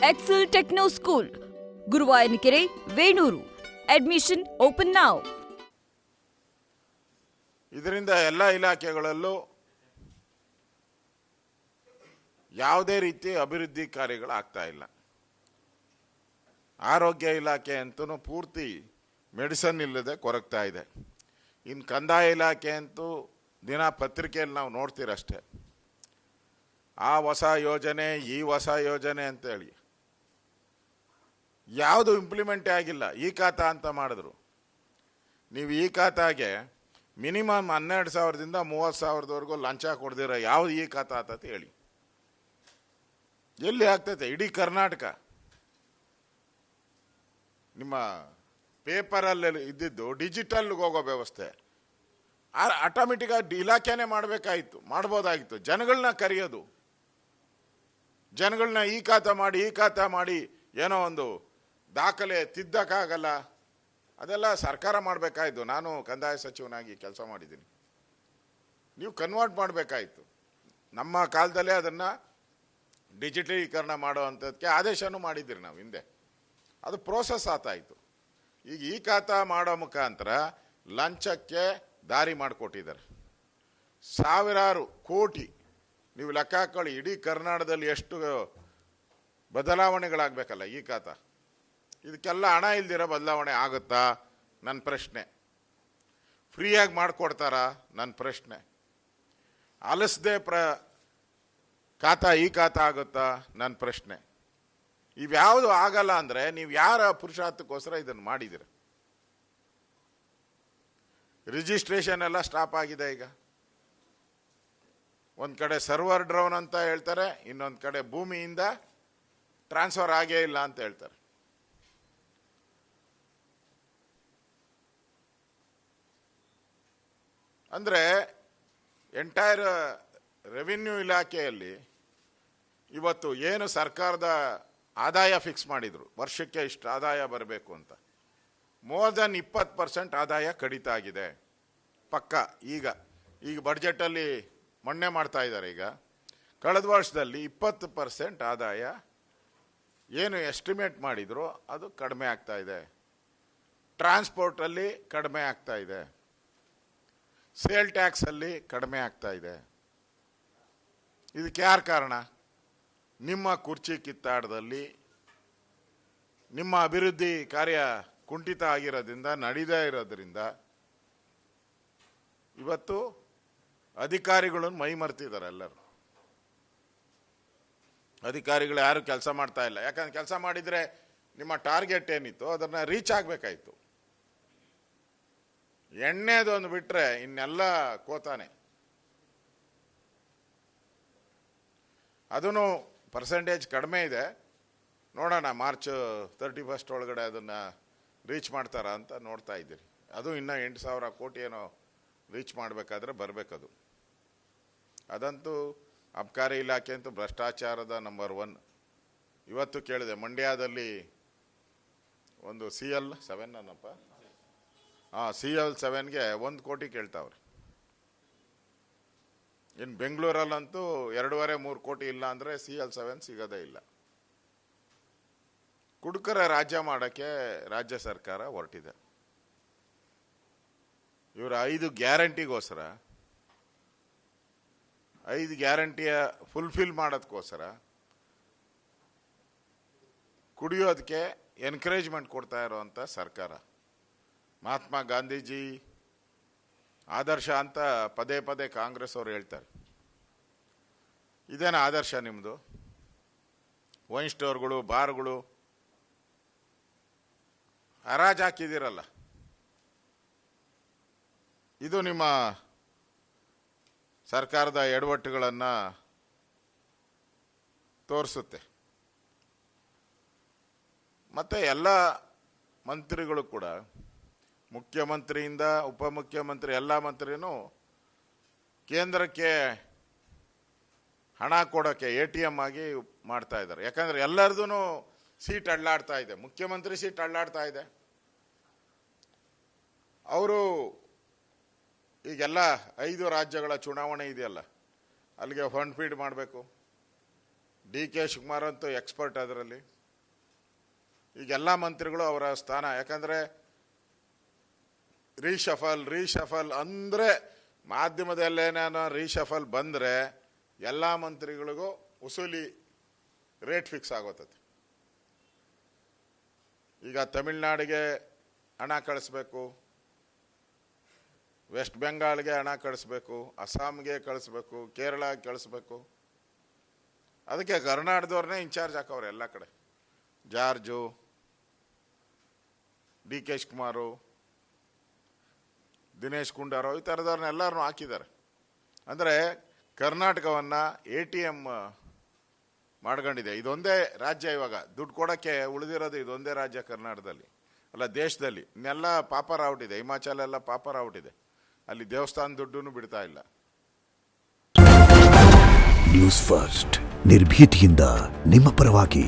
Excel Techno School, Guruvayanikere, Venuru. Admission open now. ಇದರಿಂದ ಎಲ್ಲ ಇಲಾಖೆಗಳಲ್ಲೂ ಯಾವುದೇ ರೀತಿ ಅಭಿವೃದ್ಧಿ ಕಾರ್ಯಗಳಾಗ್ತಾ ಇಲ್ಲ. ಆರೋಗ್ಯ ಇಲಾಖೆ ಅಂತೂ ಪೂರ್ತಿ ಮೆಡಿಸನ್ ಇಲ್ಲದೆ ಕೊರಗ್ತಾ ಇದೆ. ಇನ್ನು ಕಂದಾಯ ಇಲಾಖೆ ಅಂತೂ ದಿನ ಪತ್ರಿಕೆಯಲ್ಲಿ ನಾವು ನೋಡ್ತೀರಷ್ಟೇ. ಆ ಹೊಸ ಯೋಜನೆ, ಈ ಹೊಸ ಯೋಜನೆ ಅಂತೇಳಿ ಯಾವುದು ಇಂಪ್ಲಿಮೆಂಟೇ ಆಗಿಲ್ಲ. ಈ ಖಾತಾ ಅಂತ ಮಾಡಿದ್ರು. ನೀವು ಈ ಖಾತಾಗೆ ಮಿನಿಮಮ್ 12,000ದಿಂದ 30,000ದವರೆಗೂ ಲಂಚ ಕೊಡ್ದಿರ ಯಾವುದು ಈ ಖಾತಾ ಆತತೆ ಹೇಳಿ? ಎಲ್ಲಿ ಆಗ್ತೈತೆ? ಇಡೀ ಕರ್ನಾಟಕ ನಿಮ್ಮ ಪೇಪರಲ್ಲಿ ಇದ್ದಿದ್ದು ಡಿಜಿಟಲ್ಗೆ ಹೋಗೋ ವ್ಯವಸ್ಥೆ ಆಟೋಮೆಟಿಕ್ಕಾಗಿ ಇಲಾಖೆನೇ ಮಾಡ್ಬೋದಾಗಿತ್ತು. ಜನಗಳನ್ನ ಕರೆಯೋದು, ಜನಗಳನ್ನ ಈ ಖಾತಾ ಮಾಡಿ ಏನೋ ಒಂದು ದಾಖಲೆ ತಿದ್ದಕ್ಕಾಗಲ್ಲ. ಅದೆಲ್ಲ ಸರ್ಕಾರ ಮಾಡಬೇಕಾಯ್ತು. ನಾನು ಕಂದಾಯ ಸಚಿವನಾಗಿ ಕೆಲಸ ಮಾಡಿದ್ದೀನಿ. ನೀವು ಕನ್ವರ್ಟ್ ಮಾಡಬೇಕಾಯಿತು. ನಮ್ಮ ಕಾಲದಲ್ಲೇ ಅದನ್ನು ಡಿಜಿಟಲೀಕರಣ ಮಾಡೋ ಅಂಥದ್ದಕ್ಕೆ ಆದೇಶನೂ ಮಾಡಿದ್ದೀರಿ ನಾವು ಹಿಂದೆ. ಅದು ಪ್ರೋಸೆಸ್ ಆತಾಯಿತು. ಈಗ ಈ ಖಾತಾ ಮಾಡೋ ಮುಖಾಂತರ ಲಂಚಕ್ಕೆ ದಾರಿ ಮಾಡಿಕೊಟ್ಟಿದ್ದಾರೆ. ಸಾವಿರಾರು ಕೋಟಿ ನೀವು ಲೆಕ್ಕ ಹಾಕೊಳ್ಳಿ. ಇಡೀ ಕರ್ನಾಟಕದಲ್ಲಿ ಎಷ್ಟು ಬದಲಾವಣೆಗಳಾಗಬೇಕಲ್ಲ ಈ ಖಾತಾ. ಇದಕ್ಕೆಲ್ಲ ಹಣ ಇಲ್ದಿರ ಬದಲಾವಣೆ ಆಗುತ್ತಾ? ನನ್ನ ಪ್ರಶ್ನೆ. ಫ್ರೀಯಾಗಿ ಮಾಡಿಕೊಡ್ತಾರಾ? ನನ್ನ ಪ್ರಶ್ನೆ. ಆಲಿಸದೆ ಈ ಖಾತಾ ಆಗುತ್ತಾ? ನನ್ನ ಪ್ರಶ್ನೆ. ಇವ್ಯಾವುದು ಆಗಲ್ಲ ಅಂದರೆ ನೀವು ಯಾರ ಪುರುಷಾರ್ಥಕ್ಕೋಸ್ಕರ ಇದನ್ನು ಮಾಡಿದಿರ? ರಿಜಿಸ್ಟ್ರೇಷನ್ ಎಲ್ಲ ಸ್ಟಾಪ್ ಆಗಿದೆ. ಈಗ ಒಂದು ಕಡೆ ಸರ್ವರ್ ಡ್ರೌನ್ ಅಂತ ಹೇಳ್ತಾರೆ, ಇನ್ನೊಂದು ಕಡೆ ಭೂಮಿಯಿಂದ ಟ್ರಾನ್ಸ್ಫರ್ ಆಗೇ ಇಲ್ಲ ಅಂತ ಹೇಳ್ತಾರೆ. ಅಂದರೆ ಎಂಟೈರ್ ರೆವಿನ್ಯೂ ಇಲಾಖೆಯಲ್ಲಿ ಇವತ್ತು ಏನು ಸರ್ಕಾರದ ಆದಾಯ ಫಿಕ್ಸ್ ಮಾಡಿದರು, ವರ್ಷಕ್ಕೆ ಇಷ್ಟು ಆದಾಯ ಬರಬೇಕು ಅಂತ, ಮೋರ್ ದೆನ್ 20% ಆದಾಯ ಕಡಿತ ಆಗಿದೆ ಪಕ್ಕ. ಈಗ ಬಡ್ಜೆಟಲ್ಲಿ ಮೊನ್ನೆ ಮಾಡ್ತಾ ಇದ್ದಾರೆ. ಈಗ ಕಳೆದ ವರ್ಷದಲ್ಲಿ 20% ಆದಾಯ ಏನು ಎಸ್ಟಿಮೇಟ್ ಮಾಡಿದ್ರು ಅದು ಕಡಿಮೆ ಆಗ್ತಾ ಇದೆ. ಟ್ರಾನ್ಸ್ಪೋರ್ಟಲ್ಲಿ ಕಡಿಮೆ ಆಗ್ತಾ ಇದೆ, ಸೇಲ್ ಟ್ಯಾಕ್ಸಲ್ಲಿ ಕಡಿಮೆ ಆಗ್ತಾ ಇದೆ. ಇದಕ್ಕೆ ಯಾರು ಕಾರಣ? ನಿಮ್ಮ ಕುರ್ಚಿ ಕಿತ್ತಾಟದಲ್ಲಿ ನಿಮ್ಮ ಅಭಿವೃದ್ಧಿ ಕಾರ್ಯ ಕುಂಠಿತ ಆಗಿರೋದ್ರಿಂದ, ನಡೀದೇ ಇರೋದ್ರಿಂದ ಇವತ್ತು ಅಧಿಕಾರಿಗಳನ್ನು ಮೈ ಮರ್ತಿದ್ದಾರೆ ಎಲ್ಲರೂ. ಅಧಿಕಾರಿಗಳು ಯಾರು ಕೆಲಸ ಮಾಡ್ತಾ ಇಲ್ಲ. ಯಾಕಂದ್ರೆ ಕೆಲಸ ಮಾಡಿದರೆ ನಿಮ್ಮ ಟಾರ್ಗೆಟ್ ಏನಿತ್ತು ಅದನ್ನು ರೀಚ್ ಆಗಬೇಕಾಯಿತು. ಎಣ್ಣೆದೊಂದು ಬಿಟ್ಟರೆ ಇನ್ನೆಲ್ಲ ಕೋತಾನೆ. ಅದೂ ಪರ್ಸೆಂಟೇಜ್ ಕಡಿಮೆ ಇದೆ. ನೋಡೋಣ ಮಾರ್ಚ್ 31 ಒಳಗಡೆ ಅದನ್ನು ರೀಚ್ ಮಾಡ್ತಾರಾ ಅಂತ ನೋಡ್ತಾ ಇದ್ದೀರಿ. ಅದು ಇನ್ನೂ 8,000 ಕೋಟಿ ಏನೋ ರೀಚ್ ಮಾಡಬೇಕಾದ್ರೆ ಬರಬೇಕದು. ಅದಂತೂ ಅಬಕಾರಿ ಇಲಾಖೆ ಅಂತೂ ಭ್ರಷ್ಟಾಚಾರದ ನಂಬರ್ 1. ಇವತ್ತು ಕೇಳಿದೆ ಮಂಡ್ಯದಲ್ಲಿ ಒಂದು CL7 ಅನ್ನಪ್ಪ, CL7ಗೆ 1 ಕೋಟಿ ಕೇಳ್ತಾವ್ರೆ. ಇನ್ನು ಬೆಂಗಳೂರಲ್ಲಂತೂ 2.5-3 ಕೋಟಿ ಇಲ್ಲ ಅಂದರೆ CL7 ಸಿಗೋದೇ ಇಲ್ಲ. ಕುಡುಕರ ರಾಜ್ಯ ಮಾಡೋಕ್ಕೆ ರಾಜ್ಯ ಸರ್ಕಾರ ಹೊರಟಿದೆ. ಇವರ 5 ಗ್ಯಾರಂಟಿಗೋಸ್ಕರ, 5 ಗ್ಯಾರಂಟಿಯ ಫುಲ್ಫಿಲ್ ಮಾಡೋದಕ್ಕೋಸ್ಕರ ಕುಡಿಯೋದಕ್ಕೆ ಎನ್ಕರೇಜ್ಮೆಂಟ್ ಕೊಡ್ತಾ ಇರೋವಂಥ ಸರ್ಕಾರ. ಮಹಾತ್ಮ ಗಾಂಧೀಜಿ ಆದರ್ಶ ಅಂತ ಪದೇ ಪದೇ ಕಾಂಗ್ರೆಸ್ ಅವರು ಹೇಳ್ತಾರೆ. ಇದೇನ ಆದರ್ಶ ನಿಮ್ಮದು? ವೈನ್ ಸ್ಟೋರ್ಗಳು, ಬಾರ್ಗಳು ಹರಾಜು ಹಾಕಿದ್ದೀರಲ್ಲ, ಇದು ನಿಮ್ಮ ಸರ್ಕಾರದ ಎಡವಟ್ಟುಗಳನ್ನು ತೋರಿಸುತ್ತೆ. ಮತ್ತು ಎಲ್ಲ ಮಂತ್ರಿಗಳು ಕೂಡ, ಮುಖ್ಯಮಂತ್ರಿಯಿಂದ ಉಪಮುಖ್ಯಮಂತ್ರಿ ಎಲ್ಲ ಮಂತ್ರಿನೂ ಕೇಂದ್ರಕ್ಕೆ ಹಣ ಕೊಡೋಕ್ಕೆ ATM ಆಗಿ ಮಾಡ್ತಾ ಇದ್ದಾರೆ. ಯಾಕಂದರೆ ಎಲ್ಲರದೂ ಸೀಟ್ ಅಳ್ಳಾಡ್ತಾ ಇದೆ. ಮುಖ್ಯಮಂತ್ರಿ ಸೀಟ್ ಅಳ್ಳಾಡ್ತಾ ಇದೆ. ಅವರು ಈಗೆಲ್ಲ 5 ರಾಜ್ಯಗಳ ಚುನಾವಣೆ ಇದೆಯಲ್ಲ, ಅಲ್ಲಿಗೆ ಫಂಡ್ ಫೀಡ್ ಮಾಡಬೇಕು. ಡಿ.ಕೆ. ಶಿವಕುಮಾರ್ ಅಂತೂ ಎಕ್ಸ್ಪರ್ಟ್ ಅದರಲ್ಲಿ. ಈಗ ಎಲ್ಲ ಮಂತ್ರಿಗಳು ಅವರ ಸ್ಥಾನ, ಯಾಕಂದರೆ ರೀಶಫಲ್ ಅಂದರೆ ಮಾಧ್ಯಮದಲ್ಲೇನೇನೋ ರೀಶಫಲ್ ಬಂದರೆ ಎಲ್ಲ ಮಂತ್ರಿಗಳಿಗೂ ವಸೂಲಿ ರೇಟ್ ಫಿಕ್ಸ್ ಆಗೋತದೆ. ಈಗ ತಮಿಳ್ನಾಡಿಗೆ ಹಣ ಕಳಿಸ್ಬೇಕು, ವೆಸ್ಟ್ ಬೆಂಗಾಲ್ಗೆ ಹಣ ಕಳಿಸ್ಬೇಕು, ಅಸ್ಸಾಂಗೆ ಕಳಿಸ್ಬೇಕು, ಕೇರಳಗೆ ಕಳಿಸ್ಬೇಕು. ಅದಕ್ಕೆ ಕರ್ನಾಟಕದವ್ರನ್ನೇ ಇನ್ಚಾರ್ಜ್ ಹಾಕವ್ರೆ ಎಲ್ಲ ಕಡೆ. ಜಾರ್ಜು, ಡಿ.ಕೆ. ಶಿವಕುಮಾರು, ದಿನೇಶ್ ಗುಂಡೂರಾವ್, ಈ ಥರದವ್ರನ್ನ ಎಲ್ಲರನ್ನೂ ಹಾಕಿದ್ದಾರೆ. ಅಂದರೆ ಕರ್ನಾಟಕವನ್ನು ATM ಮಾಡ್ಕೊಂಡಿದೆ. ಇದೊಂದೇ ರಾಜ್ಯ ಇವಾಗ ದುಡ್ಡು ಕೊಡೋಕ್ಕೆ ಉಳಿದಿರೋದು, ಇದೊಂದೇ ರಾಜ್ಯ ಕರ್ನಾಟಕದಲ್ಲಿ, ಅಲ್ಲ ದೇಶದಲ್ಲಿ. ಇನ್ನೆಲ್ಲ ಪಾಪರ್ ಔಟಿದೆ, ಹಿಮಾಚಲ ಎಲ್ಲ ಪಾಪರ್ ಔಟಿದೆ, ಅಲ್ಲಿ ದೇವಸ್ಥಾನ ದುಡ್ಡು ಬಿಡ್ತಾ ಇಲ್ಲ. ನ್ಯೂಸ್ ಫಸ್ಟ್, ನಿರ್ಭೀತಿಯಿಂದ ನಿಮ್ಮ ಪರವಾಗಿ.